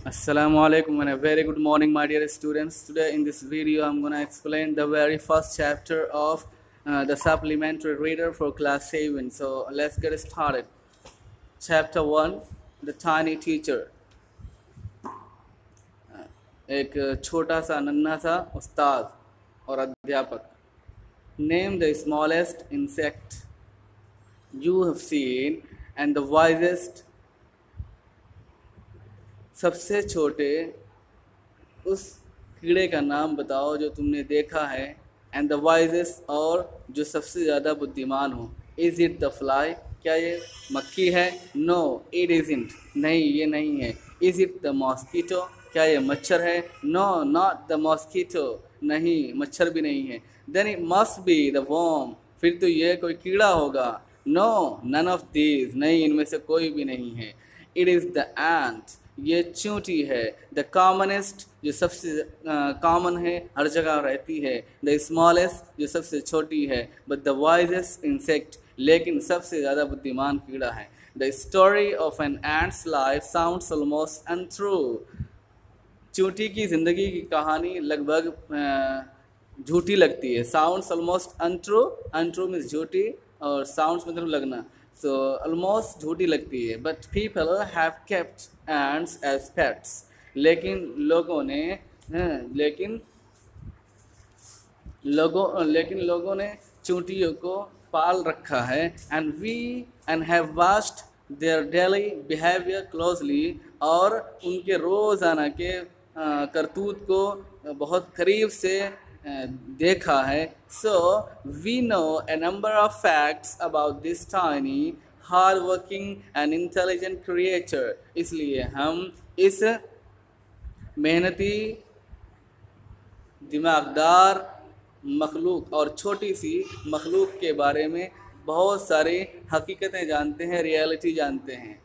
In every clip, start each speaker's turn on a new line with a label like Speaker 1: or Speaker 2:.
Speaker 1: Assalamu alaikum and a very good morning, my dear students. Today in this video I'm going to explain the very first chapter of the supplementary reader for class 7. So let's get started. Chapter 1, The Tiny Teacher. एक छोटा सा नन्हा सा उस्ताद और अध्यापक. Name the smallest insect you have seen and the wisest. सबसे छोटे उस कीड़े का नाम बताओ जो तुमने देखा है. एंड द वाइजेस्ट, और जो सबसे ज़्यादा बुद्धिमान हो. इज़ इट द फ्लाई, क्या ये मक्खी है? नो इट इज़न्ट, नहीं ये नहीं है. इज़ इट द मॉस्कीटो, क्या ये मच्छर है? नो नॉट द मॉस्कीटो, नहीं मच्छर भी नहीं है. Then it must be the worm, फिर तो ये कोई कीड़ा होगा. नो नन ऑफ दीज, नहीं इनमें से कोई भी नहीं है. इट इज़ द एंट, ये चींटी है. द कॉमनेस्ट, जो सबसे कॉमन है, हर जगह रहती है. द स्मॉलेस्ट, जो सबसे छोटी है. बट द वाइजेस्ट इंसेक्ट, लेकिन सबसे ज़्यादा बुद्धिमान कीड़ा है. The story of an ant's life sounds almost untrue. चींटी की ज़िंदगी की कहानी लगभग झूठी लगती है. Sounds almost untrue, untrue means झूठी और साउंड्स मतलब लगना. So almost झूठी लगती है. But people have kept ants as pets. लेकिन लोगों ने चींटियों को पाल रखा है. And have watched their daily behavior closely. और उनके रोज़ाना के करतूत को बहुत करीब से देखा है. So we know a number of facts about this tiny, hard-working and intelligent creature. इसलिए हम इस मेहनती, दिमागदार मखलूक और छोटी सी मखलूक के बारे में बहुत सारी हकीकतें जानते हैं, रियलिटी जानते हैं.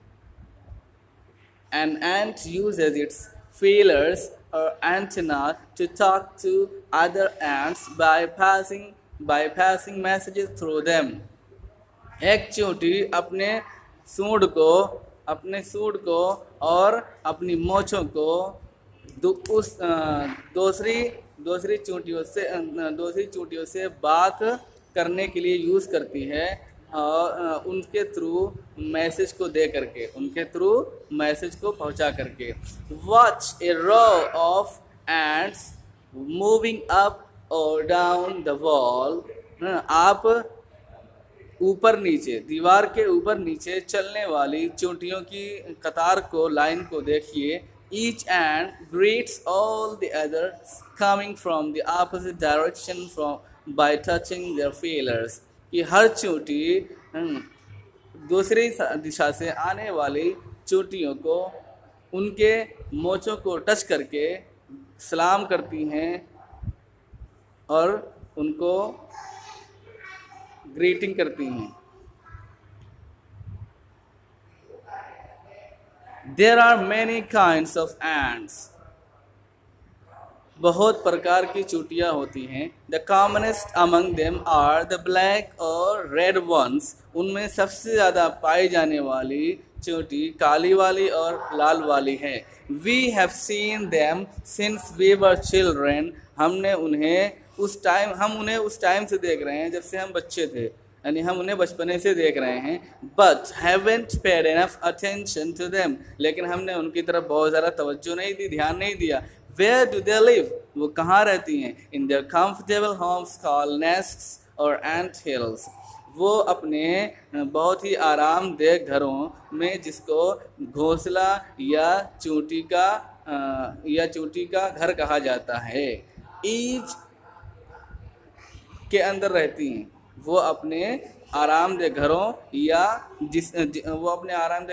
Speaker 1: An ant uses its feelers or antenna to talk to other ants by passing messages through them. एक चींटी अपने सूंड को और अपनी मोछों को दूसरी चींटियों से बात करने के लिए यूज़ करती है. और उनके थ्रू मैसेज को पहुंचा करके. Watch a row of ants moving up और डाउन द वॉल. आप ऊपर नीचे, दीवार के ऊपर नीचे चलने वाली चींटियों की कतार को, लाइन को देखिए. Each ant greets all the others coming from the opposite direction from by touching their feelers. कि हर चींटी दूसरी दिशा से आने वाली चींटियों को उनके मोचों को टच करके सलाम करती हैं और उनको ग्रीटिंग करती हैं. There are many kinds of ants. बहुत प्रकार की चींटियाँ होती हैं. The commonest among them are the black और रेड वंस. उनमें सबसे ज़्यादा पाई जाने वाली चींटी काली वाली और लाल वाली है. We have seen them since we were children. हम उन्हें उस टाइम से देख रहे हैं जब से हम बच्चे थे, यानी हम उन्हें बचपने से देख रहे हैं. But haven't paid enough attention to them. लेकिन हमने उनकी तरफ बहुत ज़्यादा तवज्जो नहीं दी, ध्यान नहीं दिया. Where do they live? वो कहाँ रहती हैं? In their comfortable homes called nests or ant hills. वो अपने बहुत ही आरामदेह घरों में, जिसको घोंसला या चींटी का घर कहा जाता है, ईच के अंदर रहती हैं. वो अपने आरामदेह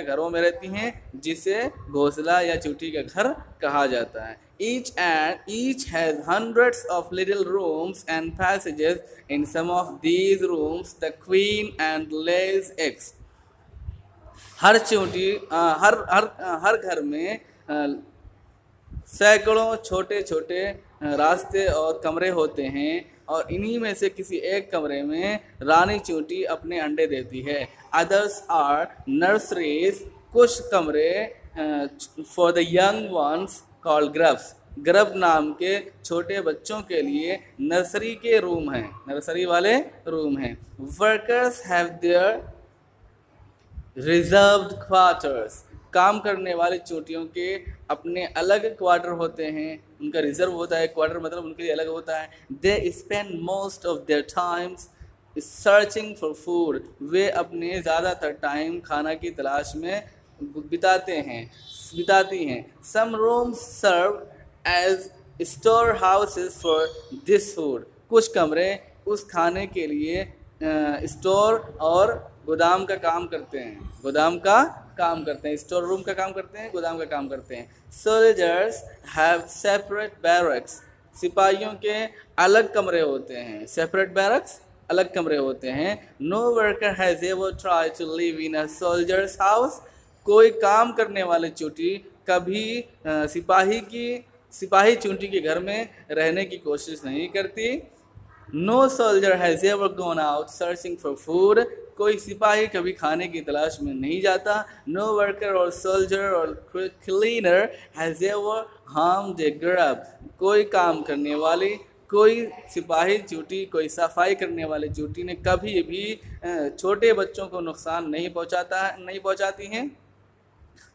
Speaker 1: घरों में रहती हैं, जिसे घोंसला या चींटी का घर कहा जाता है. Each has hundreds of little rooms and passages. In some of these rooms, the queen and lays eggs. हर चींटी हर घर में सैकड़ों छोटे छोटे रास्ते और कमरे होते हैं, और इन्हीं में से किसी एक कमरे में रानी चींटी अपने अंडे देती है. Others are nurseries. कुछ कमरे for the young ones called grubs, grub नाम के छोटे बच्चों के लिए नर्सरी के रूम हैं, नर्सरी वाले रूम हैं। Workers have their reserved quarters, काम करने वाले चोटियों के अपने अलग क्वार्टर होते हैं, उनका रिजर्व होता है, क्वार्टर मतलब उनके लिए अलग होता है। They spend most of their times searching for food, वे अपने ज़्यादातर टाइम खाना की तलाश में बिताती हैं। Some rooms serve as store houses for this food, कुछ कमरे उस खाने के लिए स्टोर और गोदाम का काम करते हैं, गोदाम का काम करते हैं, स्टोर रूम का काम करते हैं, गोदाम का काम करते हैं। सोल्जर्स हैव सेपरेट बैरक्स, सिपाहियों के अलग कमरे होते हैं, सेपरेट बैरक्स अलग कमरे होते हैं। No worker has ever try to live in a soldier's house, कोई काम करने वाले चोटी कभी सिपाही चोटी के घर में रहने की कोशिश नहीं करती। No soldier has ever gone out searching for food, कोई सिपाही कभी खाने की तलाश में नहीं जाता। नो वर्कर और सोल्जर और cleaner has ever harmed a grub, कोई काम करने वाली, कोई सिपाही चोटी, कोई सफाई करने वाले चोटी ने कभी भी छोटे बच्चों को नुकसान नहीं पहुंचाती हैं।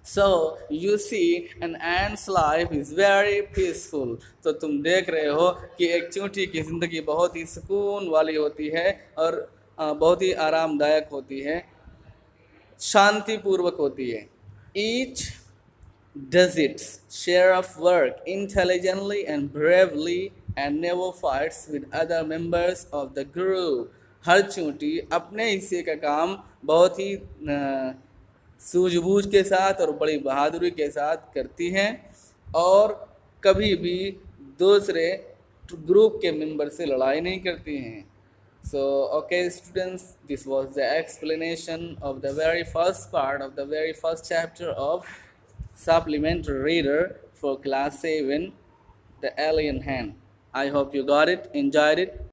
Speaker 1: So you see an ant's life is very peaceful, तो तुम देख रहे हो कि एक चींटी की ज़िंदगी बहुत ही सुकून वाली होती है और बहुत ही आरामदायक होती है, शांतिपूर्वक होती है। Each does its share of work intelligently and bravely and never fights with other members of the group, हर चींटी अपने हिस्से का काम बहुत ही सूझबूझ के साथ और बड़ी बहादुरी के साथ करती हैं और कभी भी दूसरे ग्रुप के मेंबर से लड़ाई नहीं करती हैं। So okay students, this was the explanation of the very first part of the very first chapter of supplementary reader for class 7, The Alien Hen. I hope you got it, enjoyed it.